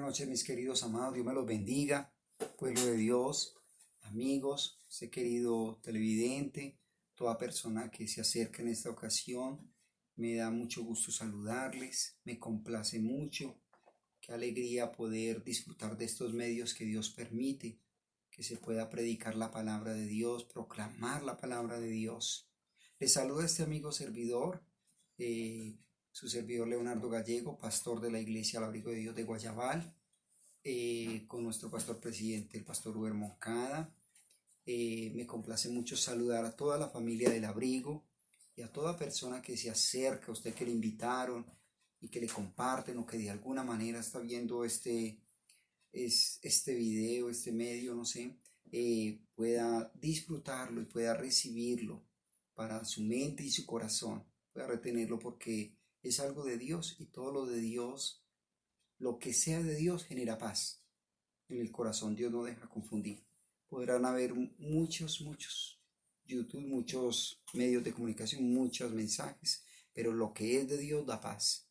noches, mis queridos amados. Dios me los bendiga. Pueblo de Dios, amigos, ese querido televidente, toda persona que se acerca en esta ocasión. Me da mucho gusto saludarles. Me complace mucho. Qué alegría poder disfrutar de estos medios que Dios permite, que se pueda predicar la palabra de Dios, proclamar la palabra de Dios. Les saluda este amigo servidor, su servidor Leonardo Gallego, pastor de la Iglesia Al Abrigo de Dios de Guayabal, con nuestro pastor presidente, el pastor Uber Moncada. Me complace mucho saludar a toda la familia del Abrigo y a toda persona que se acerca, a usted que le invitaron y que le comparten o que de alguna manera está viendo este video, este medio, no sé, pueda disfrutarlo y pueda recibirlo para su mente y su corazón, pueda retenerlo porque es algo de Dios y todo lo de Dios, lo que sea de Dios genera paz en el corazón. Dios no deja confundir. Podrán haber muchos YouTube, muchos medios de comunicación, muchos mensajes, pero lo que es de Dios da paz.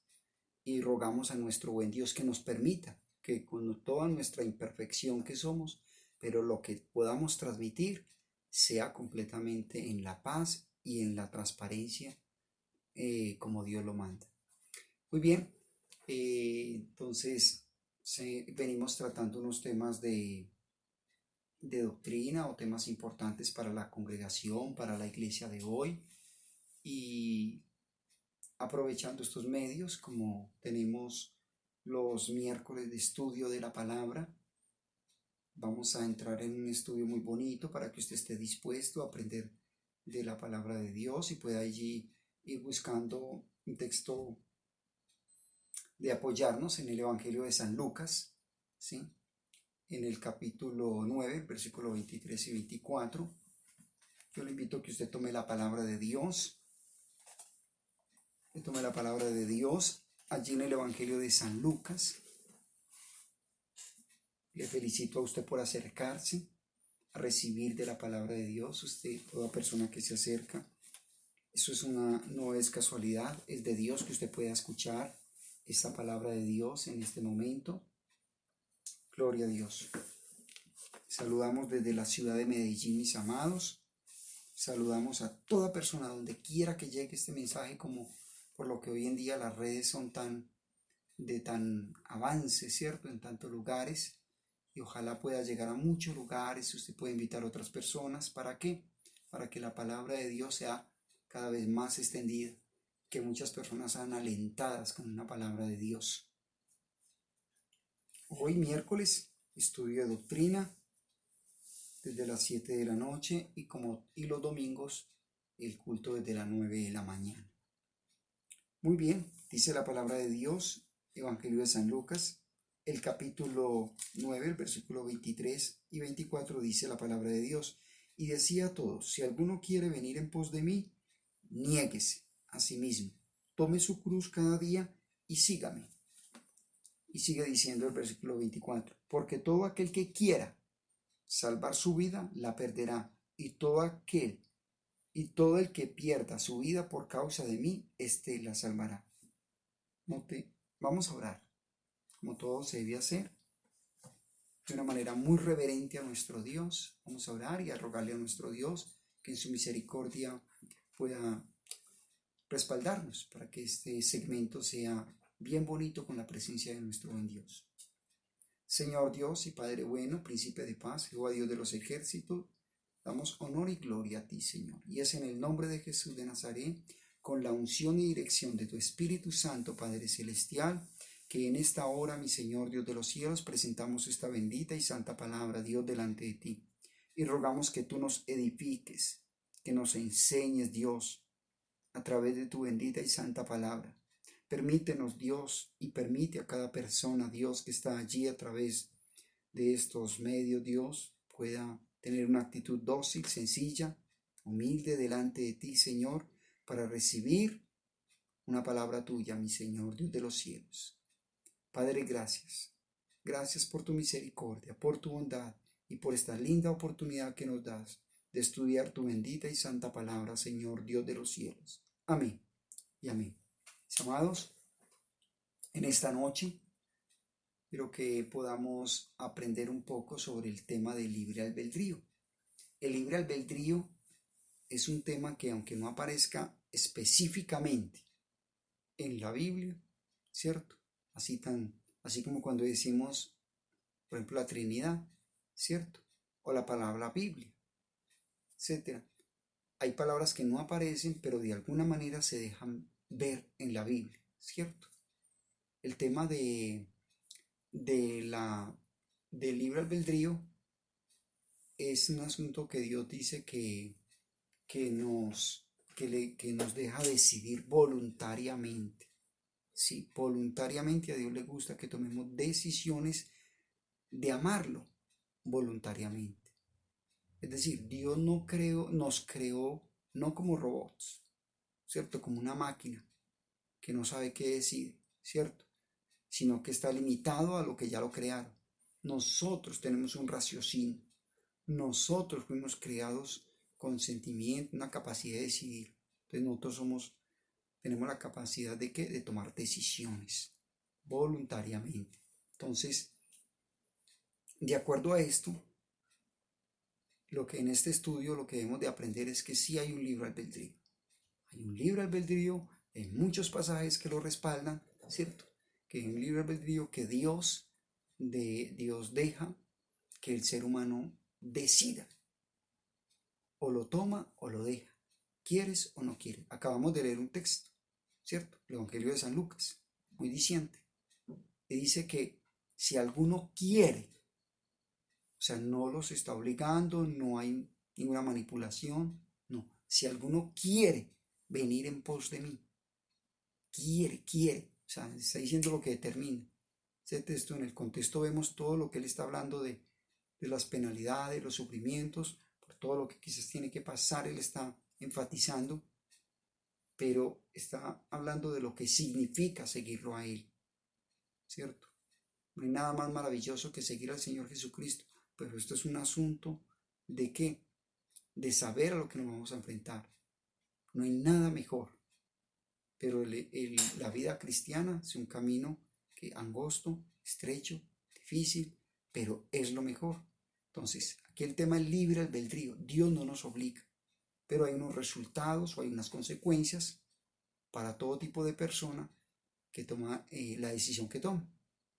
Y rogamos a nuestro buen Dios que nos permita que con toda nuestra imperfección que somos, pero lo que podamos transmitir sea completamente en la paz y en la transparencia, como Dios lo manda. Muy bien, entonces venimos tratando unos temas de doctrina o temas importantes para la congregación, para la iglesia de hoy, y aprovechando estos medios, como tenemos los miércoles de estudio de la palabra, vamos a entrar en un estudio muy bonito para que usted esté dispuesto a aprender de la palabra de Dios y pueda allí ir buscando un texto de apoyarnos en el Evangelio de San Lucas, ¿sí? En el capítulo 9, versículo 23 y 24. Yo le invito a que usted tome la palabra de Dios, allí en el Evangelio de San Lucas. Le felicito a usted por acercarse a recibir de la palabra de Dios. Usted, toda persona que se acerca, eso no es casualidad, es de Dios que usted pueda escuchar esta palabra de Dios en este momento. Gloria a Dios. Saludamos desde la ciudad de Medellín, mis amados. Saludamos a toda persona donde quiera que llegue este mensaje, como por lo que hoy en día las redes son de tan avance, ¿cierto? En tantos lugares, y ojalá pueda llegar a muchos lugares. Usted puede invitar a otras personas. ¿Para qué? Para que la palabra de Dios sea cada vez más extendida, que muchas personas sean alentadas con una palabra de Dios. Hoy miércoles, estudio de doctrina desde las 7 de la noche y los domingos el culto desde las 9 de la mañana. Muy bien, dice la palabra de Dios, Evangelio de San Lucas, el capítulo 9, el versículo 23 y 24 dice la palabra de Dios: y decía a todos, si alguno quiere venir en pos de mí, niéguese a sí mismo, tome su cruz cada día y sígame. Y sigue diciendo el versículo 24, porque todo aquel que quiera salvar su vida la perderá, y todo el que pierda su vida por causa de mí, éste la salvará. Vamos a orar, como todo se debe hacer, de una manera muy reverente a nuestro Dios. Vamos a orar y a rogarle a nuestro Dios que en su misericordia pueda respaldarnos para que este segmento sea bien bonito con la presencia de nuestro buen Dios. Señor Dios y Padre bueno, príncipe de paz, Jehová Dios de los ejércitos, damos honor y gloria a ti, Señor. Y es en el nombre de Jesús de Nazaret, con la unción y dirección de tu Espíritu Santo, Padre Celestial, que en esta hora, mi Señor Dios de los cielos, presentamos esta bendita y santa palabra, Dios, delante de ti. Y rogamos que tú nos edifiques, que nos enseñes, Dios, a través de tu bendita y santa palabra. Permítenos, Dios, y permite a cada persona, Dios, que está allí a través de estos medios, Dios, pueda tener una actitud dócil, sencilla, humilde delante de ti, Señor, para recibir una palabra tuya, mi Señor, Dios de los cielos. Padre, gracias. Gracias por tu misericordia, por tu bondad y por esta linda oportunidad que nos das de estudiar tu bendita y santa palabra, Señor, Dios de los cielos. Amén y amén. Mis amados, en esta noche quiero que podamos aprender un poco sobre el tema del libre albedrío. El libre albedrío es un tema que, aunque no aparezca específicamente en la Biblia, ¿cierto? Así como cuando decimos, por ejemplo, la Trinidad, ¿cierto? O la palabra Biblia, etcétera. Hay palabras que no aparecen, pero de alguna manera se dejan ver en la Biblia, ¿cierto? El tema de la, del libre albedrío es un asunto que Dios dice que que nos deja decidir voluntariamente. Sí, voluntariamente a Dios le gusta que tomemos decisiones de amarlo voluntariamente. Es decir, Dios nos creó no como robots, ¿cierto? Como una máquina que no sabe qué decide, ¿cierto? Sino que está limitado a lo que ya lo crearon. Nosotros tenemos un raciocinio. Nosotros fuimos creados con sentimiento, una capacidad de decidir. Entonces nosotros tenemos la capacidad de ¿qué? De tomar decisiones voluntariamente. Entonces, de acuerdo a esto, lo que en este estudio lo que debemos de aprender es que sí hay un libre albedrío. Hay un libre albedrío, hay muchos pasajes que lo respaldan, ¿cierto? Que hay un libre albedrío que Dios deja que el ser humano decida. O lo toma o lo deja. ¿Quieres o no quieres? Acabamos de leer un texto, ¿cierto? El Evangelio de San Lucas, muy diciente. Y dice que si alguno quiere, o sea, no los está obligando, no hay ninguna manipulación, no. Si alguno quiere venir en pos de mí, quiere, o sea, está diciendo lo que determina. Ese texto, en el contexto vemos todo lo que él está hablando de las penalidades, los sufrimientos, por todo lo que quizás tiene que pasar, él está enfatizando, pero está hablando de lo que significa seguirlo a él, ¿cierto? No hay nada más maravilloso que seguir al Señor Jesucristo, pero esto es un asunto de qué, de saber a lo que nos vamos a enfrentar. No hay nada mejor, pero la vida cristiana es un camino que angosto, estrecho, difícil, pero es lo mejor. Entonces, aquí el tema es libre albedrío. Dios no nos obliga, pero hay unos resultados o hay unas consecuencias para todo tipo de persona que toma la decisión que toma.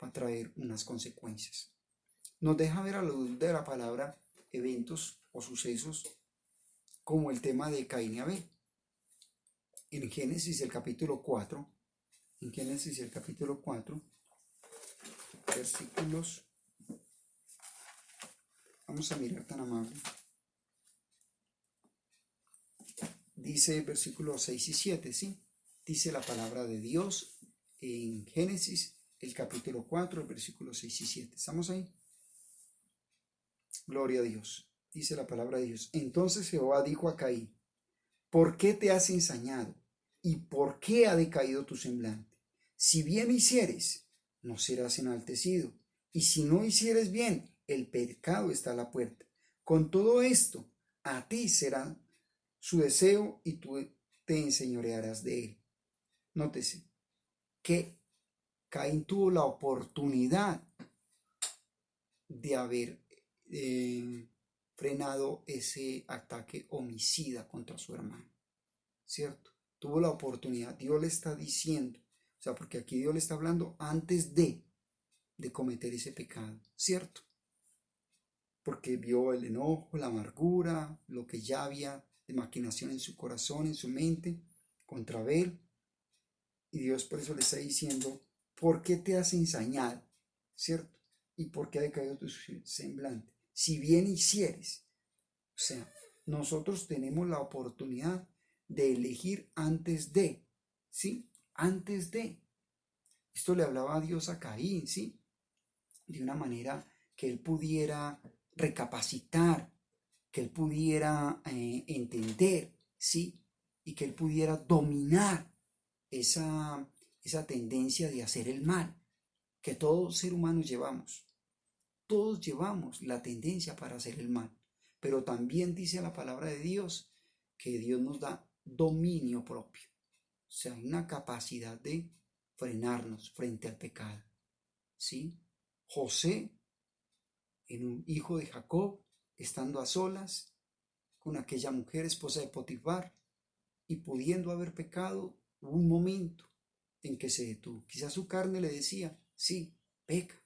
Va a traer unas consecuencias. Nos deja ver a la luz de la palabra eventos o sucesos como el tema de Caín y Abel. En Génesis el capítulo 4, versículos, vamos a mirar tan amable. Dice versículos 6 y 7, ¿sí? Dice la palabra de Dios en Génesis el capítulo 4, el versículo 6 y 7. ¿Estamos ahí? Gloria a Dios. Dice la palabra de Dios. Entonces Jehová dijo a Caín: ¿por qué te has ensañado? ¿Y por qué ha decaído tu semblante? Si bien hicieres, no serás enaltecido. Y si no hicieres bien, el pecado está a la puerta. Con todo esto, a ti será su deseo y tú te enseñorearás de él. Nótese que Caín tuvo la oportunidad de haber frenado ese ataque homicida contra su hermano, ¿cierto? Tuvo la oportunidad, Dios le está diciendo, o sea, porque aquí Dios le está hablando antes de cometer ese pecado, ¿cierto? Porque vio el enojo, la amargura, lo que ya había de maquinación en su corazón, en su mente, contra Abel, y Dios por eso le está diciendo: ¿por qué te has ensañado? ¿Cierto? ¿Y por qué ha decaído tu semblante? Si bien hicieres, o sea, nosotros tenemos la oportunidad de elegir antes de, ¿sí? Antes de. Esto le hablaba a Dios a Caín, ¿sí? De una manera que él pudiera recapacitar, que él pudiera entender, ¿sí? Y que él pudiera dominar esa tendencia de hacer el mal, que todos ser humanos llevamos. Todos llevamos la tendencia para hacer el mal, pero también dice la palabra de Dios que Dios nos da dominio propio, o sea, hay una capacidad de frenarnos frente al pecado, ¿sí? José, en un hijo de Jacob, estando a solas con aquella mujer, esposa de Potifar, y pudiendo haber pecado, hubo un momento en que se detuvo. Quizás su carne le decía, sí, peca,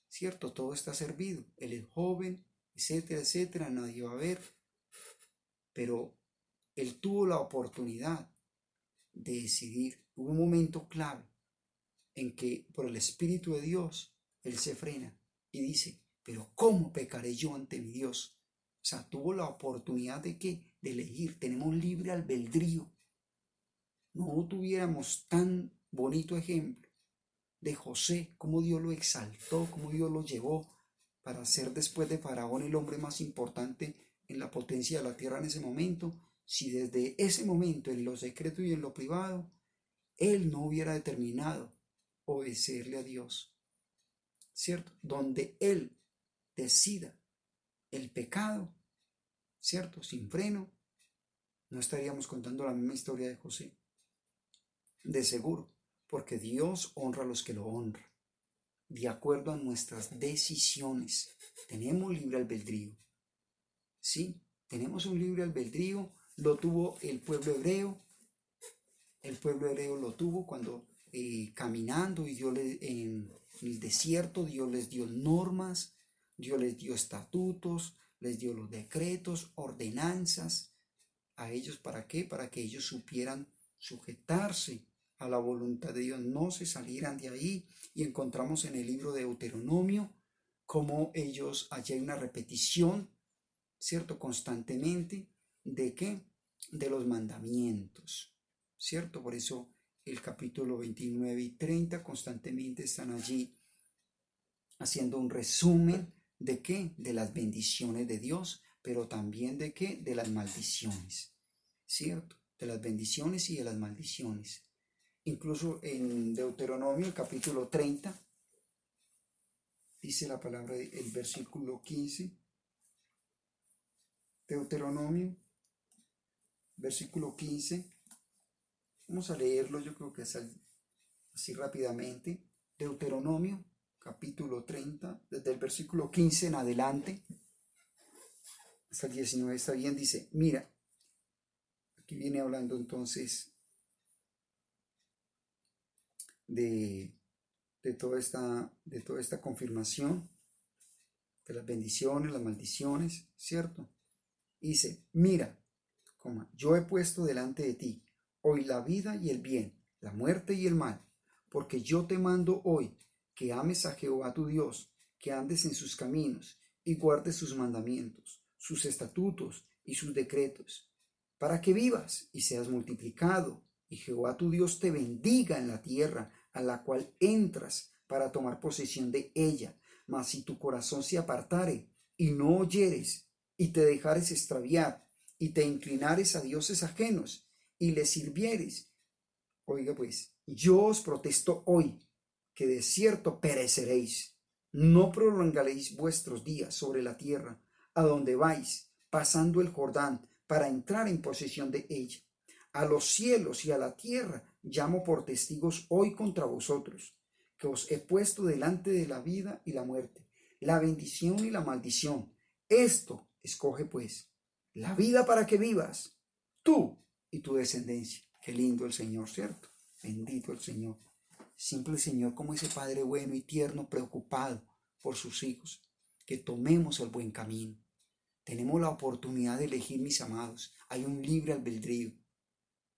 cierto, todo está servido, él es joven, etcétera, etcétera, nadie va a ver, pero él tuvo la oportunidad de decidir. Hubo un momento clave en que por el Espíritu de Dios él se frena y dice, pero ¿cómo pecaré yo ante mi Dios? O sea, tuvo la oportunidad de ¿qué? De elegir. Tenemos libre albedrío. No tuviéramos tan bonito ejemplo de José, cómo Dios lo exaltó, cómo Dios lo llevó para ser después de Faraón el hombre más importante en la potencia de la tierra en ese momento, si desde ese momento en lo secreto y en lo privado, él no hubiera determinado obedecerle a Dios, ¿cierto? Donde él decida el pecado, ¿cierto? Sin freno, no estaríamos contando la misma historia de José, de seguro, porque Dios honra a los que lo honran, de acuerdo a nuestras decisiones. Tenemos libre albedrío, ¿sí? Tenemos un libre albedrío, lo tuvo el pueblo hebreo lo tuvo cuando caminando y Dios en el desierto, Dios les dio normas, Dios les dio estatutos, les dio los decretos, ordenanzas a ellos. ¿Para qué? Para que ellos supieran sujetarse a la voluntad de Dios, no se salieran de ahí. Y encontramos en el libro de Deuteronomio cómo ellos, allí hay una repetición, ¿cierto? Constantemente, ¿de qué? De los mandamientos, ¿cierto? Por eso el capítulo 29 y 30 constantemente están allí haciendo un resumen de qué, de las bendiciones de Dios, pero también de qué, de las maldiciones, ¿cierto? De las bendiciones y de las maldiciones. Incluso en Deuteronomio, el capítulo 30, dice la palabra, el versículo 15, Deuteronomio, versículo 15, vamos a leerlo, yo creo que es así rápidamente. Deuteronomio, capítulo 30, desde el versículo 15 en adelante, hasta el 19 está bien, dice, mira, aquí viene hablando entonces de toda esta confirmación de las bendiciones, las maldiciones, ¿cierto? Dice, mira, yo he puesto delante de ti hoy la vida y el bien, la muerte y el mal, porque yo te mando hoy que ames a Jehová tu Dios, que andes en sus caminos y guardes sus mandamientos, sus estatutos y sus decretos, para que vivas y seas multiplicado, y Jehová tu Dios te bendiga en la tierra a la cual entras para tomar posesión de ella. Mas si tu corazón se apartare y no oyeres, y te dejares extraviar, y te inclinares a dioses ajenos, y les sirvieres, oiga pues, yo os protesto hoy, que de cierto pereceréis. No prolongaréis vuestros días sobre la tierra, a donde vais, pasando el Jordán, para entrar en posesión de ella. A los cielos y a la tierra llamo por testigos hoy contra vosotros, que os he puesto delante de la vida y la muerte, la bendición y la maldición. Esto escoge pues, la vida para que vivas, tú y tu descendencia. Qué lindo el Señor, ¿cierto? Bendito el Señor. Siempre el Señor como ese Padre bueno y tierno, preocupado por sus hijos. Que tomemos el buen camino. Tenemos la oportunidad de elegir, mis amados. Hay un libre albedrío.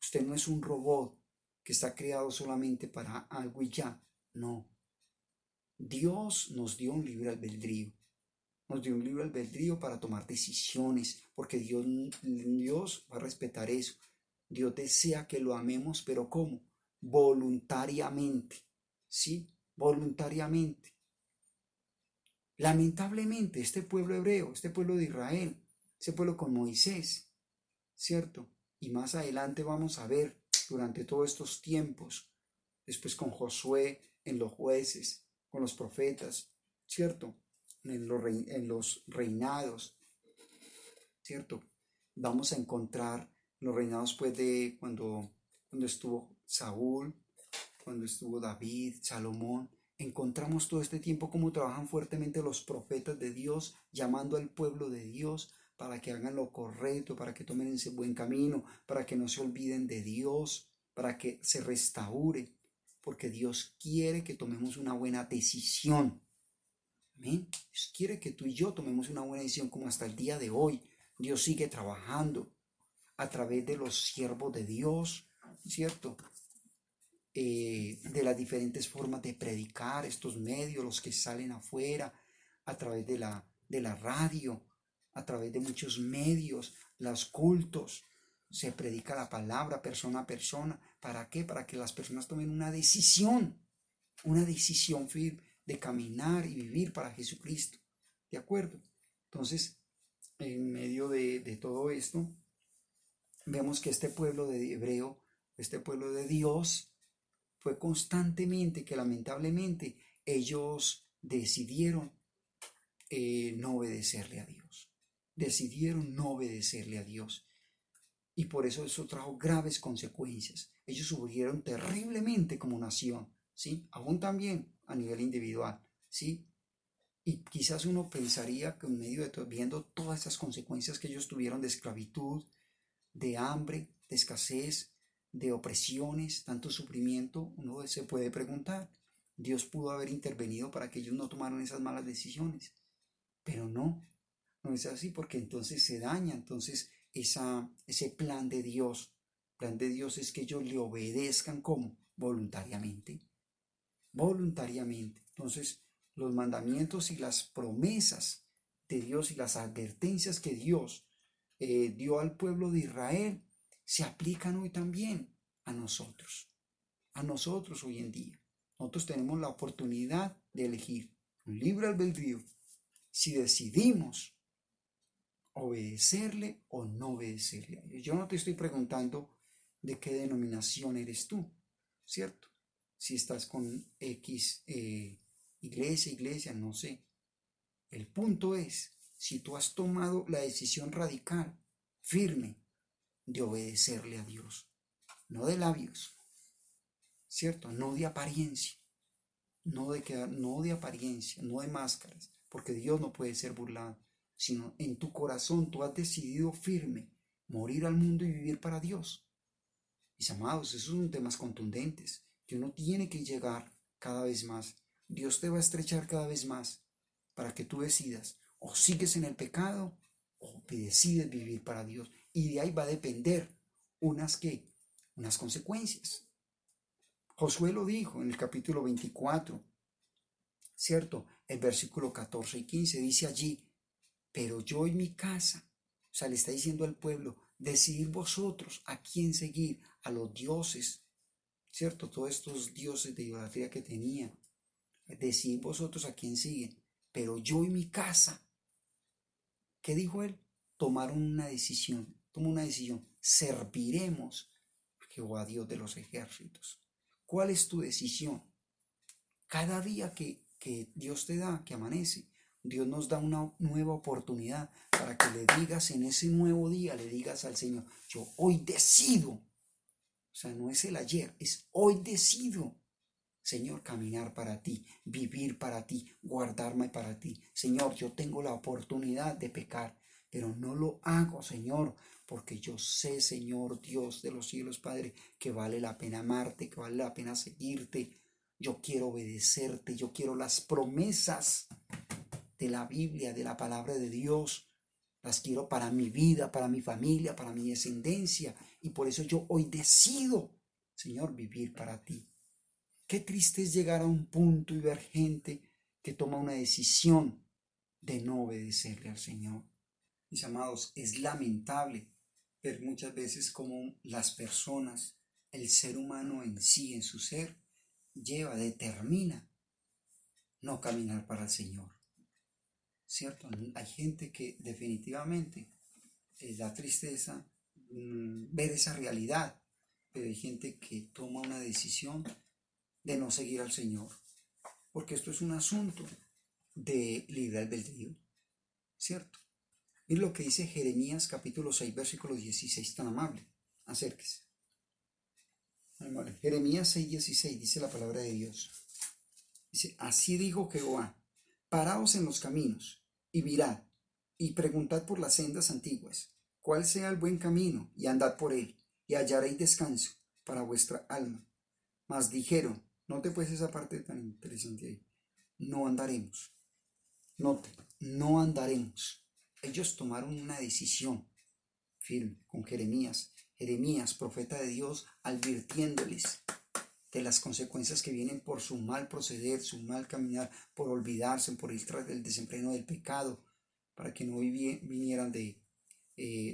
Usted no es un robot que está creado solamente para algo y ya. No. Dios nos dio un libre albedrío. Nos dio un libre albedrío para tomar decisiones, porque Dios va a respetar eso. Dios desea que lo amemos, pero ¿cómo? Voluntariamente, ¿sí? Voluntariamente. Lamentablemente, este pueblo hebreo, este pueblo de Israel, ese pueblo con Moisés, ¿cierto? Y más adelante vamos a ver, durante todos estos tiempos, después con Josué, en los jueces, con los profetas, ¿cierto? En los reinados, ¿cierto? Vamos a encontrar los reinados pues de cuando estuvo Saúl, cuando estuvo David, Salomón, Encontramos todo este tiempo cómo trabajan fuertemente los profetas de Dios, llamando al pueblo de Dios para que hagan lo correcto, para que tomen ese buen camino, para que no se olviden de Dios, para que se restaure, porque Dios quiere que tomemos una buena decisión. Amén. Dios quiere que tú y yo tomemos una buena decisión, como hasta el día de hoy. Dios sigue trabajando a través de los siervos de Dios, ¿cierto? De las diferentes formas de predicar, estos medios, los que salen afuera, a través de la radio, a través de muchos medios, los cultos, se predica la palabra persona a persona. ¿Para qué? Para que las personas tomen una decisión firme de caminar y vivir para Jesucristo. ¿De acuerdo? Entonces, en medio de todo esto, vemos que este pueblo de hebreo, este pueblo de Dios, fue constantemente que lamentablemente ellos decidieron no obedecerle a Dios. Decidieron no obedecerle a Dios. Y por eso trajo graves consecuencias. Ellos sufrieron terriblemente como nación, ¿sí? Aún también a nivel individual, ¿sí? Y quizás uno pensaría que en medio de todo, viendo todas esas consecuencias que ellos tuvieron de esclavitud, de hambre, de escasez, de opresiones, tanto sufrimiento, uno se puede preguntar, Dios pudo haber intervenido para que ellos no tomaran esas malas decisiones, pero no es así, porque entonces se daña, entonces ese plan de Dios. El plan de Dios es que ellos le obedezcan como voluntariamente, voluntariamente. Entonces, los mandamientos y las promesas de Dios y las advertencias que Dios dio al pueblo de Israel se aplican hoy también a nosotros hoy en día. Nosotros tenemos la oportunidad de elegir un libre albedrío si decidimos obedecerle o no obedecerle a Dios. Yo no te estoy preguntando de qué denominación eres tú, ¿cierto? Si estás con X iglesia, no sé. El punto es, si tú has tomado la decisión radical, firme, de obedecerle a Dios, no de labios, ¿cierto? No de apariencia, no de apariencia, no de máscaras, porque Dios no puede ser burlado, sino en tu corazón tú has decidido firme morir al mundo y vivir para Dios. Mis amados, esos son temas contundentes que uno tiene que llegar cada vez más. Dios te va a estrechar cada vez más para que tú decidas o sigues en el pecado o decides vivir para Dios. Y de ahí va a depender unas consecuencias. Josué lo dijo en el capítulo 24, ¿cierto? El versículo 14 y 15 dice allí, pero yo y mi casa, o sea, le está diciendo al pueblo, decidid vosotros a quién seguir, a los dioses, ¿cierto? Todos estos dioses de idolatría que tenían, decidid vosotros a quién siguen, pero yo y mi casa, ¿qué dijo él? Tomó una decisión, serviremos a Jehová Dios de los ejércitos. ¿Cuál es tu decisión? Cada día que Dios te da, que amanece, Dios nos da una nueva oportunidad para que le digas en ese nuevo día, le digas al Señor, yo hoy decido, o sea, no es el ayer, es hoy decido, Señor, caminar para ti, vivir para ti, guardarme para ti. Señor, yo tengo la oportunidad de pecar, pero no lo hago, Señor, porque yo sé, Señor, Dios de los cielos, Padre, que vale la pena amarte, que vale la pena seguirte. Yo quiero obedecerte, yo quiero las promesas de la Biblia, de la palabra de Dios. Las quiero para mi vida, para mi familia, para mi descendencia. Y por eso yo hoy decido, Señor, vivir para ti. Qué triste es llegar a un punto y ver gente que toma una decisión de no obedecerle al Señor. Mis amados, es lamentable ver muchas veces cómo las personas, el ser humano en sí, en su ser, determina no caminar para el Señor. ¿Cierto? Hay gente que definitivamente da tristeza ver esa realidad, pero hay gente que toma una decisión de no seguir al Señor, porque esto es un asunto de libre albedrío, ¿cierto? Miren lo que dice Jeremías capítulo 6, versículo 16, tan amable, acérquese. Jeremías 6:16 dice la palabra de Dios. Dice, así dijo Jehová, paraos en los caminos y mirad y preguntad por las sendas antiguas, cuál sea el buen camino, y andad por él, y hallaréis descanso para vuestra alma. Mas dijeron, note pues esa parte tan interesante ahí, no andaremos, note, no andaremos. Ellos tomaron una decisión firme con Jeremías. Jeremías, profeta de Dios, advirtiéndoles de las consecuencias que vienen por su mal proceder, su mal caminar, por olvidarse, por ir tras el desenfreno del pecado, para que no vinieran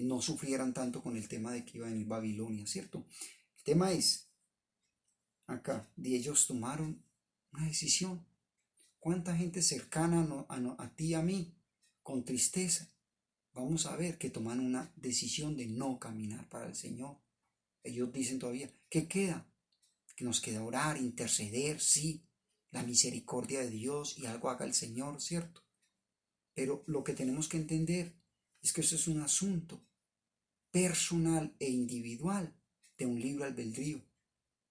no sufrieran tanto con el tema de que iba a venir Babilonia, ¿cierto? El tema es, acá, de ellos tomaron una decisión. ¿Cuánta gente cercana a ti y a mí, con tristeza, vamos a ver que toman una decisión de no caminar para el Señor? Ellos dicen todavía, ¿qué queda? Que nos queda orar, interceder, sí, la misericordia de Dios y algo haga el Señor, ¿cierto? Pero lo que tenemos que entender es que eso es un asunto personal e individual de un libre albedrío,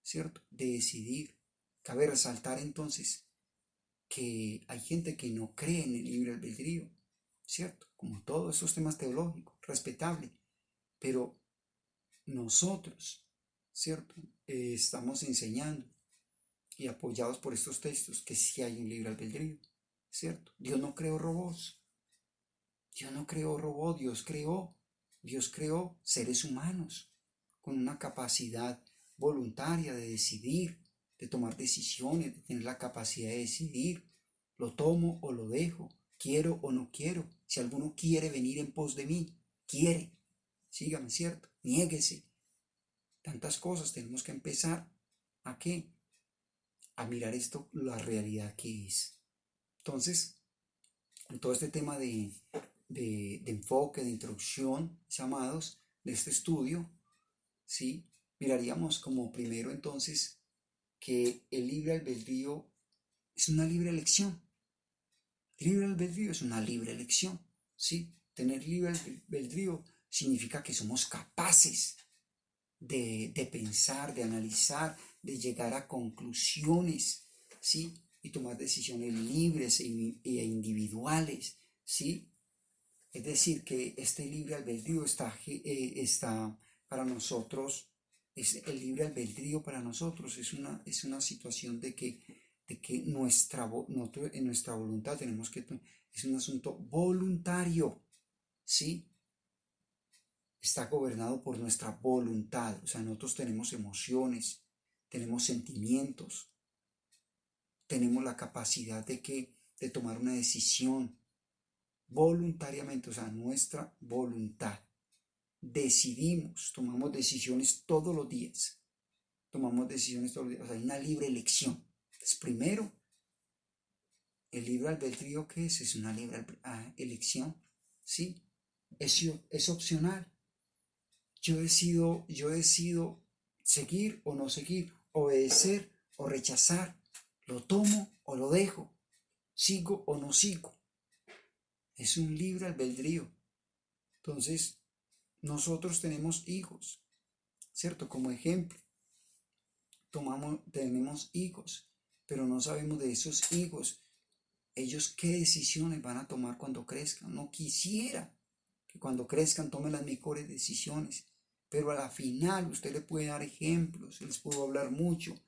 ¿cierto? De decidir. Cabe resaltar entonces que hay gente que no cree en el libre albedrío, ¿cierto? Como todos esos temas teológicos, respetable, pero nosotros, ¿cierto? Estamos enseñando y apoyados por estos textos que sí hay un libre albedrío, ¿cierto? Dios no creó robots, Dios creó seres humanos con una capacidad voluntaria de decidir, de tomar decisiones, de tener la capacidad de decidir, lo tomo o lo dejo, quiero o no quiero, si alguno quiere venir en pos de mí, quiere, sígame, ¿cierto? Niéguese. Tantas cosas tenemos que empezar a qué, a mirar esto, la realidad que es. Entonces, en todo este tema de enfoque, de introducción, mis amados, de este estudio, ¿sí? Miraríamos como primero entonces que el libre albedrío es una libre elección. Libre albedrío es una libre elección, ¿sí? Tener libre albedrío significa que somos capaces de pensar, de analizar, de llegar a conclusiones, ¿sí? Y tomar decisiones libres e individuales, ¿sí? Es decir, que este libre albedrío está para nosotros, el libre albedrío para nosotros es una situación de que nosotros en nuestra voluntad tenemos que, es un asunto voluntario, ¿sí? Está gobernado por nuestra voluntad, o sea, nosotros tenemos emociones, tenemos sentimientos, tenemos la capacidad de tomar una decisión voluntariamente, o sea, nuestra voluntad. Decidimos, tomamos decisiones todos los días, o sea, hay una libre elección. Entonces, primero, el libre albedrío, ¿qué es? Es una libre elección, ¿sí? Es opcional. Yo decido seguir o no seguir, obedecer o rechazar, lo tomo o lo dejo, sigo o no sigo. Es un libre albedrío. Entonces, nosotros tenemos hijos, ¿cierto? Como ejemplo, tenemos hijos, pero no sabemos de esos hijos, ellos qué decisiones van a tomar cuando crezcan. No quisiera que cuando crezcan tomen las mejores decisiones, pero a la final usted le puede dar ejemplos, les puedo hablar mucho,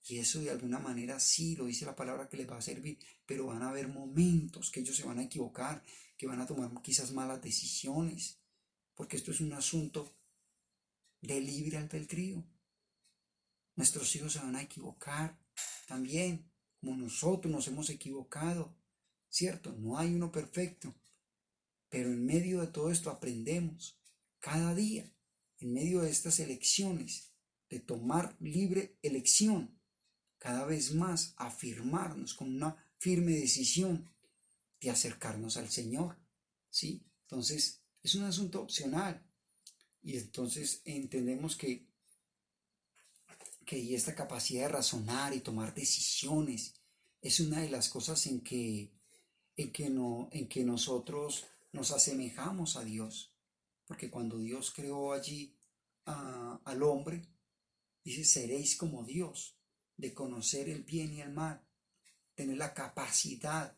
y eso de alguna manera sí lo dice la palabra que les va a servir, pero van a haber momentos que ellos se van a equivocar, que van a tomar quizás malas decisiones, porque esto es un asunto de libre albedrío. Nuestros hijos se van a equivocar también, como nosotros nos hemos equivocado, ¿cierto? No hay uno perfecto, pero en medio de todo esto aprendemos cada día, en medio de estas elecciones, de tomar libre elección, cada vez más afirmarnos con una firme decisión de acercarnos al Señor, ¿sí? Entonces, es un asunto opcional y entonces entendemos que y esta capacidad de razonar y tomar decisiones es una de las cosas en que nosotros nos asemejamos a Dios. Porque cuando Dios creó allí al hombre, dice, seréis como Dios, de conocer el bien y el mal. tener la capacidad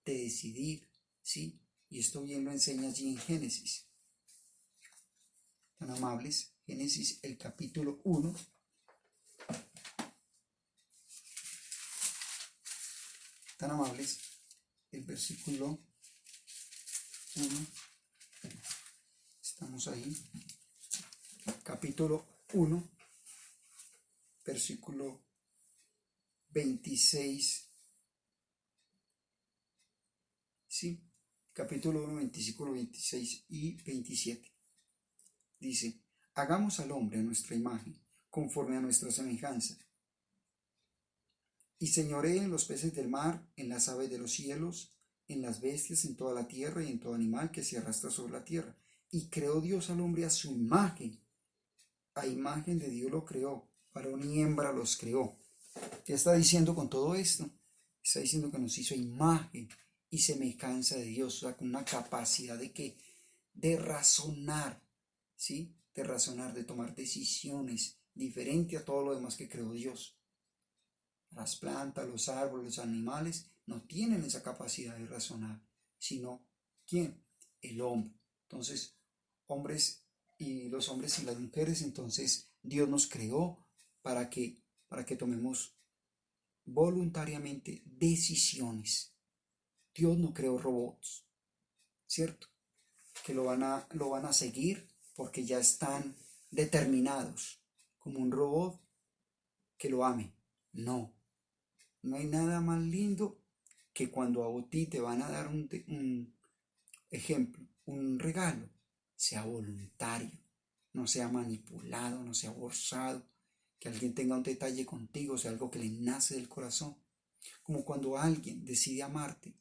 de decidir, ¿sí? Y esto bien lo enseña allí en Génesis. Tan amables, Génesis el capítulo 1. Tan amables, el versículo 1. Estamos ahí. Capítulo 1, versículo 26. Sí, capítulo 1, versículo 26 y 27. Dice, hagamos al hombre a nuestra imagen, conforme a nuestra semejanza, y señoree en los peces del mar, en las aves de los cielos, en las bestias, en toda la tierra y en todo animal que se arrastra sobre la tierra. Y creó Dios al hombre a su imagen. A imagen de Dios lo creó, varón y hembra los creó. ¿Qué está diciendo con todo esto? Está diciendo que nos hizo imagen y semejanza de Dios, o sea, con una capacidad de que, de razonar, ¿sí? De razonar, de tomar decisiones diferente a todo lo demás que creó Dios. Las plantas, los árboles, los animales no tienen esa capacidad de razonar, sino ¿quién? El hombre. Entonces, los hombres y las mujeres, entonces Dios nos creó para que tomemos voluntariamente decisiones. Dios no creó robots, ¿cierto? Que lo van a seguir porque ya están determinados, como un robot que lo ame. No hay nada más lindo que cuando a ti te van a dar un ejemplo, un regalo, sea voluntario, no sea manipulado, no sea forzado, que alguien tenga un detalle contigo, sea algo que le nace del corazón. Como cuando alguien decide amarte,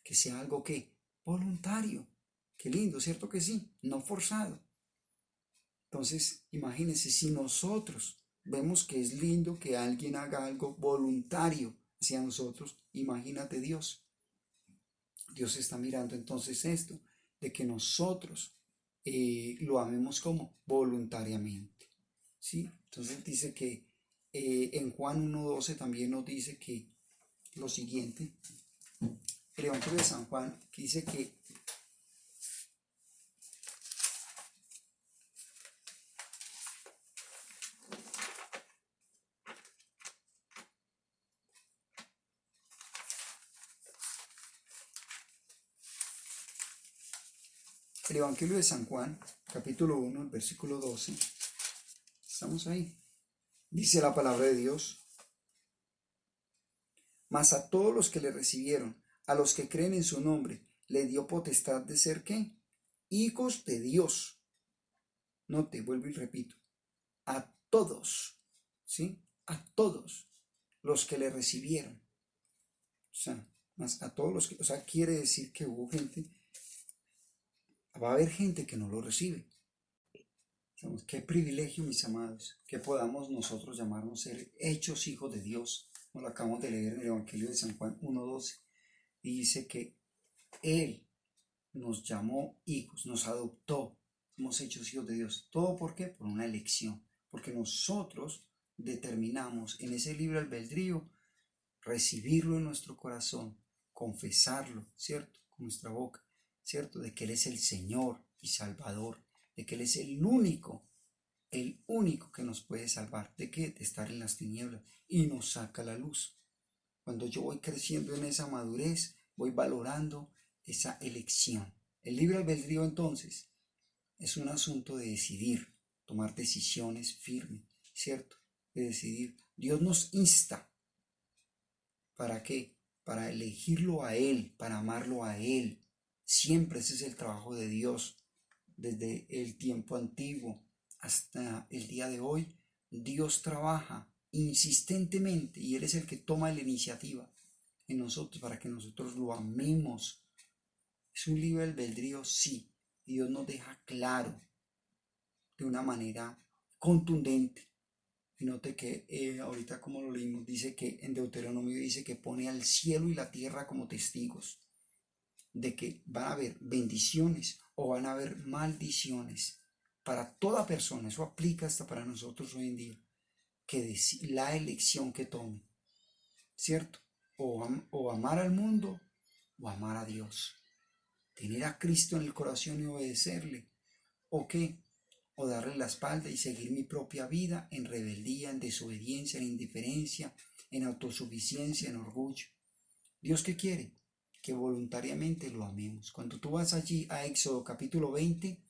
que sea algo que voluntario. Qué lindo, ¿cierto que sí? No forzado. Entonces, imagínense, si nosotros vemos que es lindo que alguien haga algo voluntario hacia nosotros, imagínate Dios. Dios está mirando entonces esto, de que nosotros lo amemos como voluntariamente. ¿Sí? Entonces dice que en Juan 1:12 también nos dice que lo siguiente, el Evangelio de San Juan, que dice que el Evangelio de San Juan, capítulo 1, el versículo 12, estamos ahí, dice la palabra de Dios, mas a todos los que le recibieron, a los que creen en su nombre, le dio potestad de ser ¿qué? Hijos de Dios. No te vuelvo y repito, a todos, ¿sí? A todos los que le recibieron. O sea, más a todos los que, o sea, quiere decir que hubo gente, va a haber gente que no lo recibe. Qué privilegio, mis amados, que podamos nosotros llamarnos ser hechos hijos de Dios. Como lo acabamos de leer en el Evangelio de San Juan 1:12. Y dice que Él nos llamó hijos, nos adoptó, somos hechos hijos de Dios. ¿Todo por qué? Por una elección. Porque nosotros determinamos en ese libre albedrío recibirlo en nuestro corazón, confesarlo, ¿cierto? Con nuestra boca, ¿cierto? De que Él es el Señor y Salvador, de que Él es el único que nos puede salvar. ¿De qué? De estar en las tinieblas y nos saca la luz. Cuando yo voy creciendo en esa madurez, voy valorando esa elección. El libre albedrío entonces es un asunto de decidir, tomar decisiones firmes, ¿cierto? De decidir. Dios nos insta. ¿Para qué? Para elegirlo a Él, para amarlo a Él. Siempre ese es el trabajo de Dios. Desde el tiempo antiguo hasta el día de hoy, Dios trabaja insistentemente y Él es el que toma la iniciativa en nosotros para que nosotros lo amemos. Es un libre albedrío, sí. Dios nos deja claro de una manera contundente. Y note que ahorita como lo leímos, dice que en Deuteronomio dice que pone al cielo y la tierra como testigos de que van a haber bendiciones o van a haber maldiciones para toda persona. Eso aplica hasta para nosotros hoy en día, que la elección que tome, ¿cierto? o amar al mundo o amar a Dios. Tener a Cristo en el corazón y obedecerle. ¿O qué? O darle la espalda y seguir mi propia vida en rebeldía, en desobediencia, en indiferencia, en autosuficiencia, en orgullo. ¿Dios qué quiere? Que voluntariamente lo amemos. Cuando tú vas allí a Éxodo capítulo 20,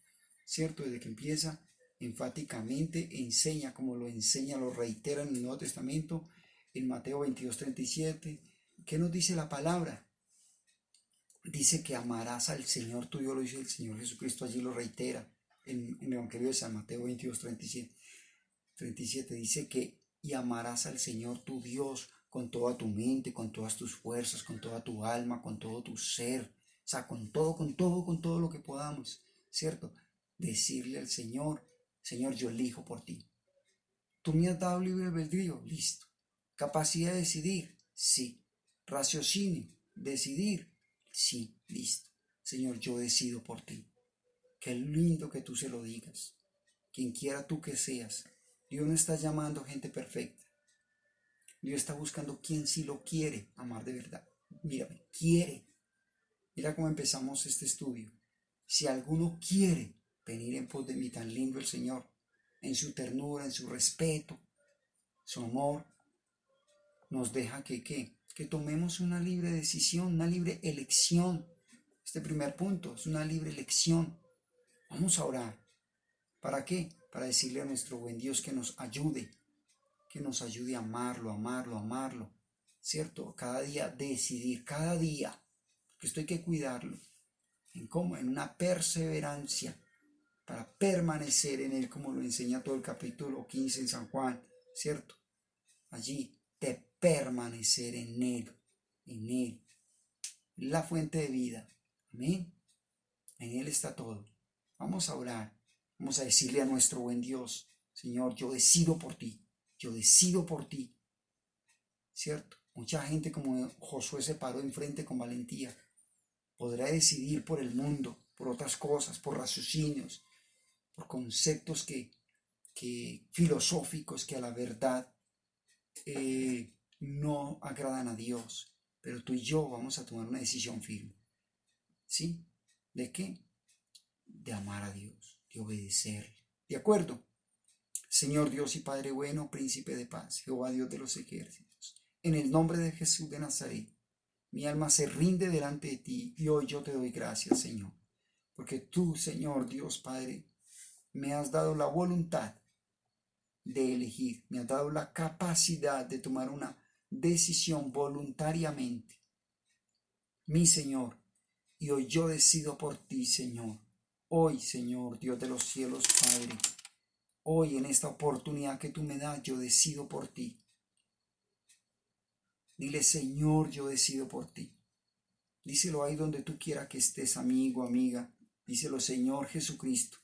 ¿cierto? Desde que empieza, enfáticamente enseña, como lo enseña, lo reitera en el Nuevo Testamento, en Mateo 22:37. ¿Qué nos dice la palabra? Dice que amarás al Señor tu Dios, lo dice el Señor Jesucristo, allí lo reitera en el Evangelio de San Mateo 22:37 dice que y amarás al Señor tu Dios con toda tu mente, con todas tus fuerzas, con toda tu alma, con todo tu ser, o sea, con todo lo que podamos, ¿cierto? Decirle al Señor, Señor, yo elijo por ti. Tú me has dado libre albedrío, listo. Capacidad de decidir, sí. Raciocinio, decidir, sí, listo. Señor, yo decido por ti. Qué lindo que tú se lo digas. Quien quiera tú que seas. Dios no está llamando gente perfecta. Dios está buscando quien sí lo quiere amar de verdad. Mírame, quiere. Mira cómo empezamos este estudio. Si alguno quiere venir en pos de mí, tan lindo el Señor, en su ternura, en su respeto, su amor, nos deja que tomemos una libre decisión, una libre elección. Este primer punto es una libre elección. Vamos a orar. ¿Para qué? Para decirle a nuestro buen Dios que nos ayude a amarlo, ¿cierto? Cada día decidir, cada día, que esto hay que cuidarlo. ¿En cómo? En una perseverancia para permanecer en Él, como lo enseña todo el capítulo 15 en San Juan, ¿cierto? Allí, de permanecer en Él, la fuente de vida. Amén. En Él está todo. Vamos a orar. Vamos a decirle a nuestro buen Dios, Señor, yo decido por ti. Yo decido por ti. ¿Cierto? Mucha gente como Josué se paró enfrente con valentía. Podrá decidir por el mundo, por otras cosas, por raciocinios, por conceptos que filosóficos que a la verdad no agradan a Dios. Pero tú y yo vamos a tomar una decisión firme. ¿Sí? ¿De qué? De amar a Dios, de obedecerle. ¿De acuerdo? Señor Dios y Padre bueno, príncipe de paz, Jehová Dios de los ejércitos, en el nombre de Jesús de Nazaret, mi alma se rinde delante de ti y hoy yo te doy gracias, Señor, porque tú, Señor Dios Padre, me has dado la voluntad de elegir, me has dado la capacidad de tomar una decisión voluntariamente, mi Señor, y hoy yo decido por ti, Señor. Hoy, Señor, Dios de los cielos, Padre, hoy en esta oportunidad que tú me das, yo decido por ti. Dile, Señor, yo decido por ti. Díselo ahí donde tú quieras que estés, amigo, amiga. Díselo, Señor Jesucristo,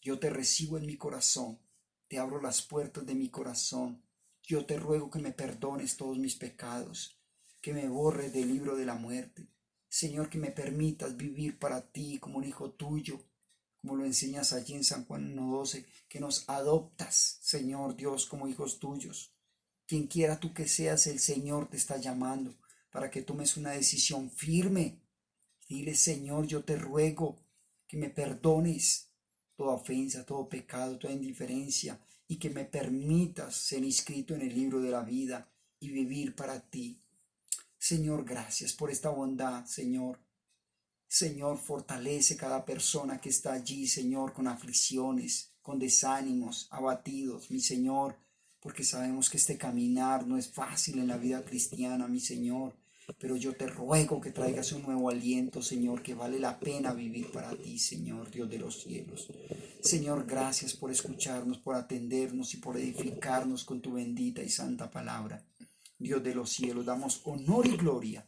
yo te recibo en mi corazón. Te abro las puertas de mi corazón. Yo te ruego que me perdones todos mis pecados, que me borres del libro de la muerte. Señor, que me permitas vivir para ti como un hijo tuyo, como lo enseñas allí en San Juan 1:12, que nos adoptas, Señor Dios, como hijos tuyos. Quien quiera tú que seas, el Señor te está llamando para que tomes una decisión firme. Dile, Señor, yo te ruego que me perdones toda ofensa, todo pecado, toda indiferencia, y que me permitas ser inscrito en el libro de la vida y vivir para ti. Señor, gracias por esta bondad, Señor. Señor, fortalece cada persona que está allí, Señor, con aflicciones, con desánimos, abatidos, mi Señor, porque sabemos que este caminar no es fácil en la vida cristiana, mi Señor, pero yo te ruego que traigas un nuevo aliento, Señor, que vale la pena vivir para ti, Señor, Dios de los cielos. Señor, gracias por escucharnos, por atendernos y por edificarnos con tu bendita y santa palabra. Dios de los cielos, damos honor y gloria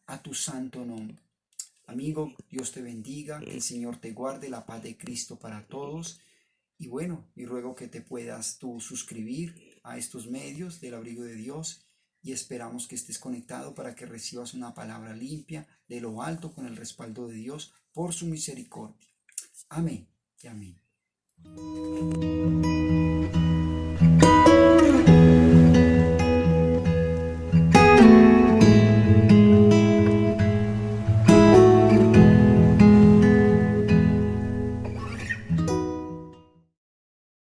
a tu santo nombre. Amigo, Dios te bendiga, que el Señor te guarde, la paz de Cristo para todos. Y bueno, y ruego que te puedas tú suscribir a estos medios del abrigo de Dios y esperamos que estés conectado para que recibas una palabra limpia de lo alto con el respaldo de Dios por su misericordia. Amén y amén.